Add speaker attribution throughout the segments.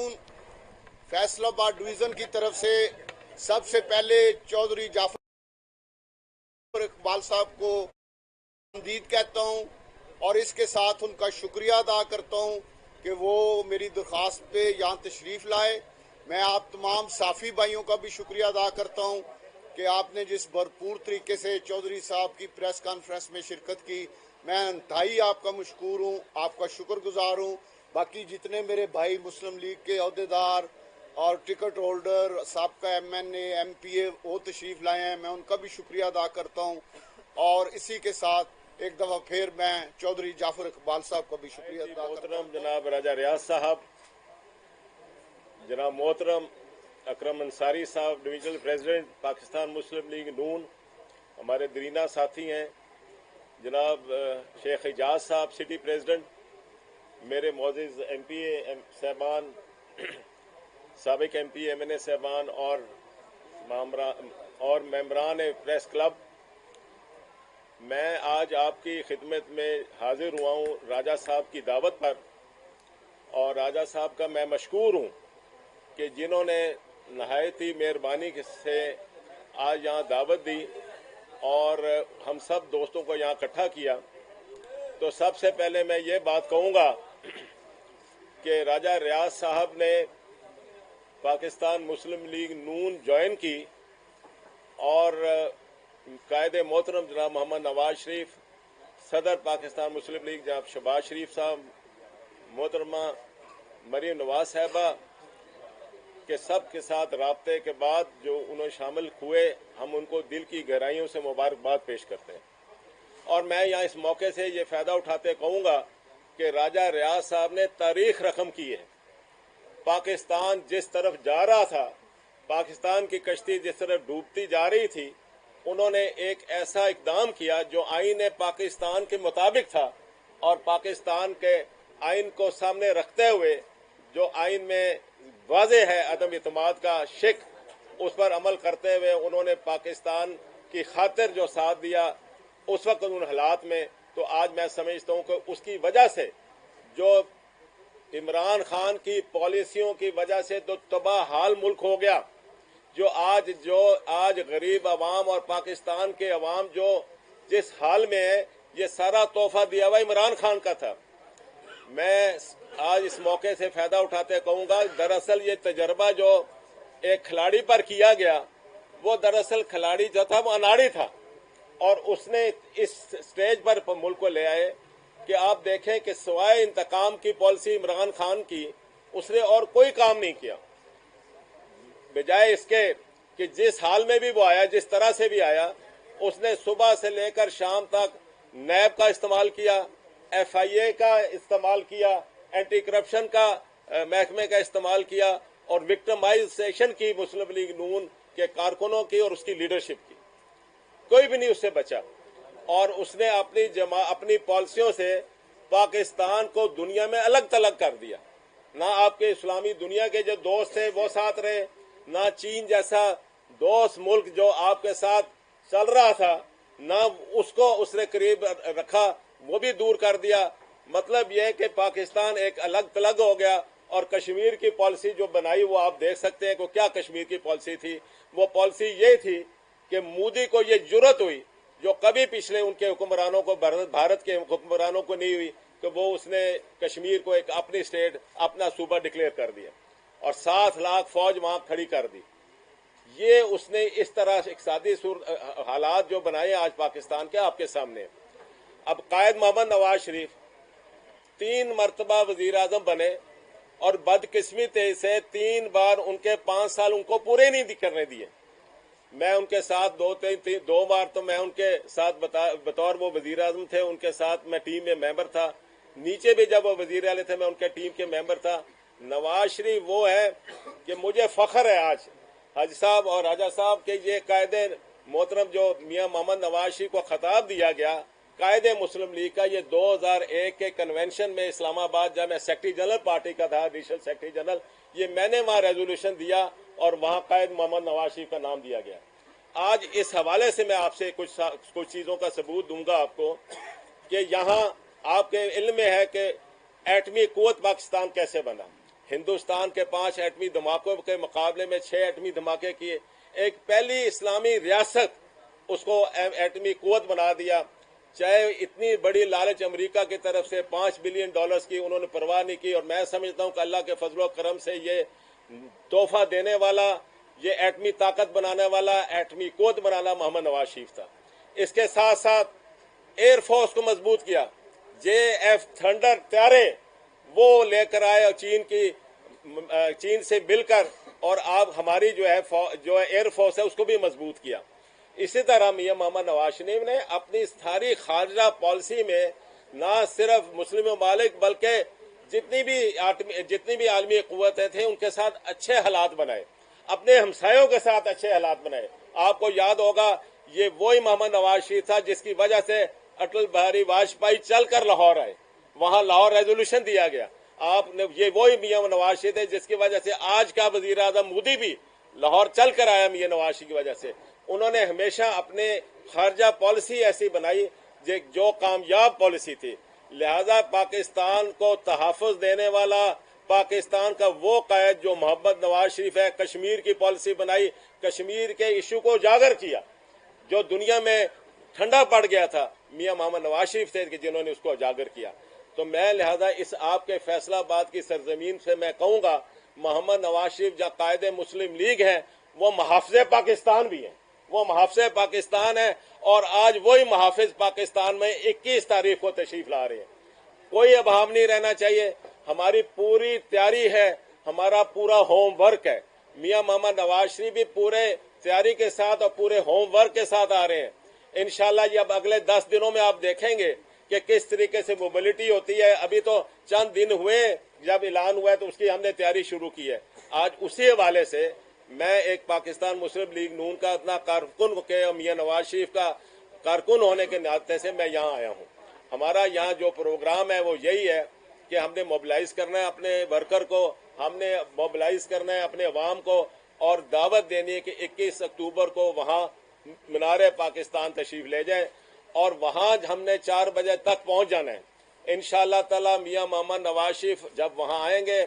Speaker 1: नून Faisalabad division की तरफ से सबसे पहले चौधरी जाफर इकबाल साहब को आमदीद कहता हूं और इसके साथ उनका शुक्रिया अदा करता हूं कि वो मेरी दरख्वास्त पे यहाँ तशरीफ़ लाए। मैं आप तमाम साफ़ी भाइयों का भी शुक्रिया अदा करता हूं कि आपने जिस भरपूर तरीके से चौधरी साहब की प्रेस कॉन्फ्रेंस में शिरकत की, मैं इंतहाई आपका मशकूर हूँ, आपका शुक्रगुजार हूँ। बाकी जितने मेरे भाई मुस्लिम लीग के अहदेदार और टिकट होल्डर, साबका MNA MPA वो तशरीफ़ लाए हैं, मैं उनका भी शुक्रिया अदा करता हूँ। और इसी के साथ एक दफ़ा फिर मैं चौधरी जाफर इकबाल साहब का भी शुक्रिया अदा करता हूँ।
Speaker 2: जनाब राजा रियाज साहब, जनाब मोहतरम अकरम अंसारी साहब, डिवीजनल प्रेसिडेंट पाकिस्तान मुस्लिम लीग नून, हमारे दरीना साथी हैं, जनाब शेख एजाज साहब सिटी प्रेसिडेंट, मेरे मोअज़्ज़िज़ MPA साहबान, साबिक MP MNA साहबान और मेंबरान प्रेस क्लब, मैं आज आपकी खिदमत में हाजिर हुआ हूँ राजा साहब की दावत पर। और राजा साहब का मैं मशकूर हूँ कि जिन्होंने नहायत ही मेहरबानी से आज यहाँ दावत दी और हम सब दोस्तों को यहाँ इकट्ठा किया। तो सबसे पहले मैं ये बात कहूँगा कि राजा रियाज साहब ने पाकिस्तान मुस्लिम लीग नून ज्वाइन की और कायदे मोहतरम जनाब मोहम्मद नवाज शरीफ, सदर पाकिस्तान मुस्लिम लीग जनाब शहबाज शरीफ साहब, मोहतरमा मरीम नवाज साहबा के सब के साथ राब्ते के बाद जो उन्होंने शामिल हुए, हम उनको दिल की गहराइयों से मुबारकबाद पेश करते हैं। और मैं यहाँ इस मौके से ये फ़ायदा उठाते कहूँगा कि राजा रियाज साहब ने तारीख रकम की है। पाकिस्तान जिस तरफ जा रहा था, पाकिस्तान की कश्ती जिस तरफ डूबती जा रही थी, उन्होंने एक ऐसा इकदाम किया जो आईन पाकिस्तान के मुताबिक था और पाकिस्तान के आइन को सामने रखते हुए जो आइन में वाज़े है अदम इत्मीनाद का शिक, उस पर अमल करते हुए उन्होंने पाकिस्तान की खातिर जो साथ दिया उस वक्त उन हालात में, तो आज मैं समझता हूँ कि उसकी वजह से जो इमरान खान की पॉलिसियों की वजह से तो तबाह हाल मुल्क हो गया, जो आज गरीब अवाम और पाकिस्तान के अवाम जो जिस हाल में है, ये सारा तोहफा दिया हुआ इमरान खान का था। मैं आज इस मौके से फायदा उठाते कहूँगा, दरअसल ये तजर्बा जो एक खिलाड़ी पर किया गया, वो दरअसल खिलाड़ी जो था वो अनाड़ी था और उसने इस स्टेज पर मुल्क को ले आए कि आप देखें कि सिवाय इंतकाम की पॉलिसी इमरान खान की उसने और कोई काम नहीं किया। बजाय इसके कि जिस हाल में भी वो आया, जिस तरह से भी आया, उसने सुबह से लेकर शाम तक नैब का इस्तेमाल किया, FIA का इस्तेमाल किया, एंटी करप्शन का महकमे का इस्तेमाल किया और विक्टिमाइजेशन की मुस्लिम लीग नून के कारकुनों की और उसकी लीडरशिप की। कोई भी नहीं उससे बचा और उसने अपनी पॉलिसियों से पाकिस्तान को दुनिया में अलग थलग कर दिया। ना आपके इस्लामी दुनिया के जो दोस्त थे वो साथ रहे, ना चीन जैसा दोस्त मुल्क जो आपके साथ चल रहा था, ना उसको उसने करीब रखा, वो भी दूर कर दिया। मतलब यह है कि पाकिस्तान एक अलग थलग हो गया। और कश्मीर की पॉलिसी जो बनाई वो आप देख सकते हैं कि क्या कश्मीर की पॉलिसी थी। वो पॉलिसी ये थी कि मोदी को ये जुर्रत हुई जो कभी पिछले उनके हुक्मरानों को, भारत के हुक्मरानों को नहीं हुई, कि वो उसने कश्मीर को एक अपनी स्टेट, अपना सूबा डिक्लेयर कर दिया और 7 लाख फौज वहां खड़ी कर दी। ये उसने इस तरह इक़्तिसादी हालात जो बनाए आज पाकिस्तान के आपके सामने। अब कायद मोहम्मद नवाज शरीफ 3 मरतबा वजीर आजम बने और बदकिस्मती से 3 बार उनके 5 साल उनको पूरे नहीं करने दिए। मैं उनके साथ 2 बार तो मैं उनके साथ बतौर वो वजीर आजम थे, उनके साथ मैं टीम में मेंबर था। नीचे भी जब वो वजीर आले थे मैं उनके टीम के मेंबर था। नवाज शरीफ वो है कि मुझे फख्र है आज हाजी साहब और राजा साहब के ये कायदे मोहतरम जो मियां मोहम्मद नवाज शरीफ को खिताब दिया गया कायदे मुस्लिम लीग का, ये 2001 के कन्वेंशन में इस्लामाबाद जब मैं सेक्रेटरी जनरल पार्टी का था, एडिशनल सेक्रेटरी जनरल, ये मैंने वहाँ रेजोल्यूशन दिया और वहाँ कायद मोहम्मद नवाज शरीफ का नाम दिया गया। आज इस हवाले से मैं आपसे कुछ चीज़ों का सबूत दूंगा आपको कि यहाँ आपके इल्म में है कि एटमी कुव्वत पाकिस्तान कैसे बना। हिंदुस्तान के 5 एटमी धमाकों के मुकाबले में 6 एटमी धमाके किए, एक पहली इस्लामी रियासत उसको एटमी कुव्वत बना दिया। चाहे इतनी बड़ी लालच अमेरिका की तरफ से $5 बिलियन की उन्होंने परवाह नहीं की। और मैं समझता हूं कि अल्लाह के फजलो करम से ये तोहफा देने वाला, ये एटमी ताकत बनाने वाला, एटमी कुव्वत बनाना मोहम्मद नवाज शरीफ था। इसके साथ साथ एयरफोर्स को मजबूत किया, JF थंडर त्यारे वो लेकर आए और चीन से मिलकर, और आप हमारी जो है एयरफोर्स है उसको भी मजबूत किया। इसी तरह मियां मोहम्मद नवाज शरीफ ने अपनी सारी खारजा पॉलिसी में ना सिर्फ मुस्लिम ममालिक बल्कि जितनी भी आलमी कुव्वतें थे उनके साथ अच्छे हालात बनाए, अपने हमसायों के साथ अच्छे हालात बनाए। आपको याद होगा ये वही मोहम्मद नवाज शरीफ था जिसकी वजह से अटल बिहारी वाजपेयी चलकर लाहौर आए, वहां लाहौर रेजोल्यूशन दिया गया। आपने ये वही मियां नवाज शरीफ थे जिसकी वजह से आज का वजीर आजम मोदी भी लाहौर चल कर आया मियां नवाज शरीफ की वजह से। उन्होंने हमेशा अपने खारजा पॉलिसी ऐसी बनाई जो कामयाब पॉलिसी थी। लिहाजा पाकिस्तान को तहफ़्फ़ुज़ देने वाला, पाकिस्तान का वो कायद जो मोहम्मद नवाज शरीफ है, कश्मीर की पॉलिसी बनाई, कश्मीर के इशू को उजागर किया जो दुनिया में ठंडा पड़ गया था, मियां मोहम्मद नवाज शरीफ थे कि जिन्होंने उसको उजागर किया। तो मैं लिहाजा इस आपके फैसलाबाद की सरजमीन से मैं कहूँगा मोहम्मद नवाज शरीफ जो कायदे मुस्लिम लीग है वो मुहाफ़िज़ पाकिस्तान भी है, वो मुहाफ़िज़ पाकिस्तान है। और आज वही मुहाफ़िज़ पाकिस्तान में 21 तारीख को तशरीफ ला रहे हैं। कोई अभाव नहीं रहना चाहिए, हमारी पूरी तैयारी है, हमारा पूरा होमवर्क है। मियां मोहम्मद नवाज शरीफ भी पूरे तैयारी के साथ और पूरे होमवर्क के साथ आ रहे हैं। इंशाल्लाह ये अब अगले 10 दिनों में आप देखेंगे कि किस तरीके से मोबिलिटी होती है। अभी तो चंद दिन हुए जब ऐलान हुआ है तो उसकी हमने तैयारी शुरू की है। आज उसी हवाले से मैं एक पाकिस्तान मुस्लिम लीग नून का अपना कारकुन के, मियां नवाज शरीफ का कारकुन होने के नाते से मैं यहाँ आया हूँ। हमारा यहाँ जो प्रोग्राम है वो यही है कि हमने मोबिलाइज करना है अपने वर्कर को, हमने मोबिलाइज करना है अपने अवाम को, और दावत देनी है कि 21 अक्टूबर को वहाँ मीनार पाकिस्तान तशरीफ ले जाएं और वहाँ हमने 4 बजे तक पहुँच जाना है। इंशाअल्लाह ताला मियां मोहम्मद नवाज शरीफ जब वहाँ आएंगे,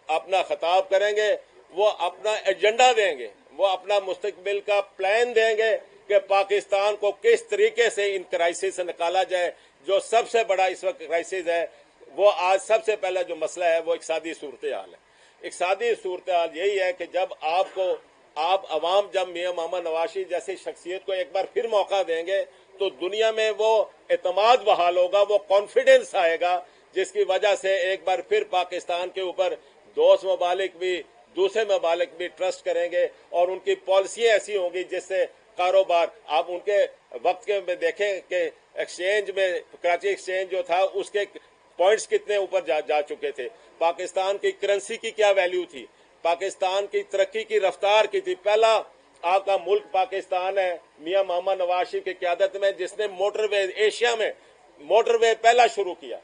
Speaker 2: अपना खिताब करेंगे, वो अपना एजेंडा देंगे, वो अपना मुस्तकबिल का प्लान देंगे कि पाकिस्तान को किस तरीके से इन क्राइसिस से निकाला जाए। जो सबसे बड़ा इस वक्त क्राइसिस है वो आज सबसे पहला जो मसला है वो इक़्तिसादी सूरत हाल है। इक़्तिसादी सूरत हाल यही है कि जब आप अवाम जब मियां मोहम्मद नवाज शरीफ जैसी शख्सियत को एक बार फिर मौका देंगे तो दुनिया में वो एतमाद बहाल होगा, वो कॉन्फिडेंस आएगा, जिसकी वजह से एक बार फिर पाकिस्तान के ऊपर दोस्त ममालिक भी, दूसरे ममालिक भी ट्रस्ट करेंगे और उनकी पॉलिसियाँ ऐसी होंगी जिससे कारोबार, आप उनके वक्त के में देखें कि एक्सचेंज में, कराची एक्सचेंज जो था उसके पॉइंट्स कितने ऊपर जा चुके थे, पाकिस्तान की करेंसी की क्या वैल्यू थी, पाकिस्तान की तरक्की की रफ्तार की थी। पहला आपका मुल्क पाकिस्तान है मियां मोहम्मद नवाज शरीफ की क़यादत में, जिसने मोटरवे, एशिया में मोटरवे पहला शुरू किया।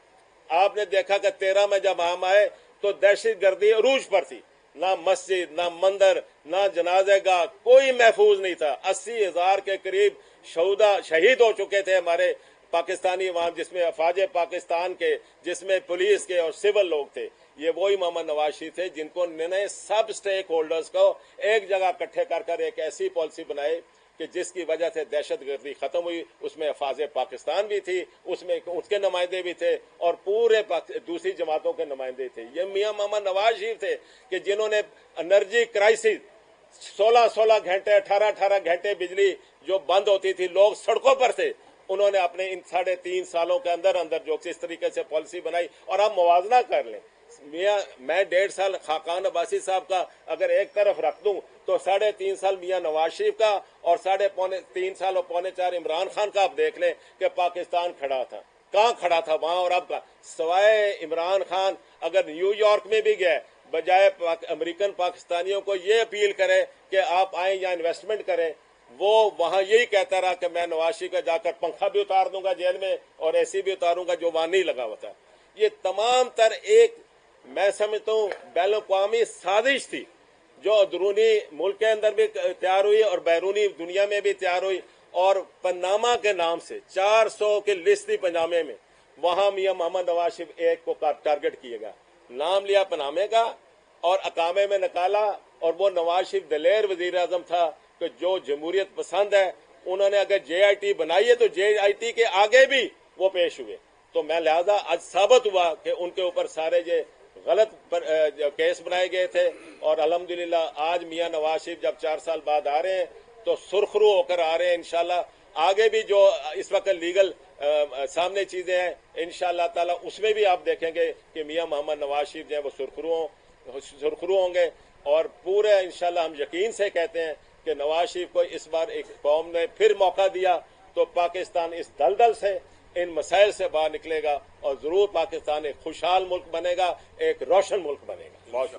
Speaker 2: आपने देखा कि 13 में जब हम आए तो दहशतगर्दी अरूज पर थी, ना मस्जिद, ना मंदिर, ना जनाजेगाह, कोई महफूज नहीं था। 80,000 के करीब शहीद हो चुके थे हमारे पाकिस्तानी अवाम, जिसमें अफवाज पाकिस्तान के, जिसमें पुलिस के और सिविल लोग थे। ये वही मोहम्मद नवाज शरीफ थे जिनको ने सब स्टेक होल्डर्स को एक जगह इकट्ठे कर एक ऐसी पॉलिसी बनाई कि जिसकी वजह से दहशतगर्दी खत्म हुई। उसमें अफवाज पाकिस्तान भी थी, उसमें उसके नुमाइंदे भी थे और पूरे दूसरी जमातों के नुमाइंदे थे। ये मियां मोहम्मद नवाज शरीफ थे कि जिन्होंने एनर्जी क्राइसिस 16-16 घंटे, 18-18 घंटे बिजली जो बंद होती थी, लोग सड़कों पर थे, उन्होंने अपने इन 3.5 सालों के अंदर जो इस तरीके से पॉलिसी बनाई। और आप मुवाजना कर लें, मैं 1.5 साल खाकान अब्बासी साहब का अगर एक तरफ रख दूं तो 3.5 साल मियां नवाज शरीफ का और 3.5 साल और 3.25 इमरान खान का आप देख लें कि पाकिस्तान खड़ा था, कहाँ खड़ा था वहां और अब का। सवाए इमरान खान अगर न्यूयॉर्क में भी गए, बजाय अमेरिकन पाकिस्तानियों को ये अपील करे कि आप आए या इन्वेस्टमेंट करें, वो वहां यही कहता रहा कि मैं नवाज शरीफ का जाकर पंखा भी उतार दूंगा जेल में और एसी भी उतारूंगा जो वहां नहीं लगा हुआ था। ये तमाम तर एक, मैं समझता हूँ, बैन अवी साजिश थी जो अंदरूनी मुल्क के अंदर भी तैयार हुई और बैरूनी दुनिया में भी तैयार हुई। और पनामा के नाम से 400 की लिस्ट थी पनामे में, वहां मियां मोहम्मद नवाज शरीफ एक को टारगेट किएगा। नाम लिया पनामे का और अकामे में निकाला, और वो नवाज शरीफ दलेर वजीर आजम था कि जो जमहूरियत पसंद है, उन्होंने अगर JIT बनाई है तो JIT के आगे भी वो पेश हुए। तो मैं लिहाजा आज साबित हुआ कि उनके ऊपर सारे जो गलत केस बनाए गए थे, और अल्हम्दुलिल्लाह आज मियां नवाज शरीफ जब 4 साल बाद आ रहे हैं तो सुरखरू होकर आ रहे हैं। इंशाल्लाह आगे भी जो इस वक्त लीगल सामने चीजें हैं, इंशाल्लाह ताला उसमें भी आप देखेंगे कि मियां मोहम्मद नवाज शरीफ जो है वो सुरखरू होंगे। और पूरे इंशाल्लाह हम यकीन से कहते हैं कि नवाज शरीफ को इस बार एक कौम ने फिर मौका दिया तो पाकिस्तान इस दलदल से, इन मसाइल से बाहर निकलेगा और जरूर पाकिस्तान एक खुशहाल मुल्क बनेगा, एक रोशन मुल्क बनेगा। बहुत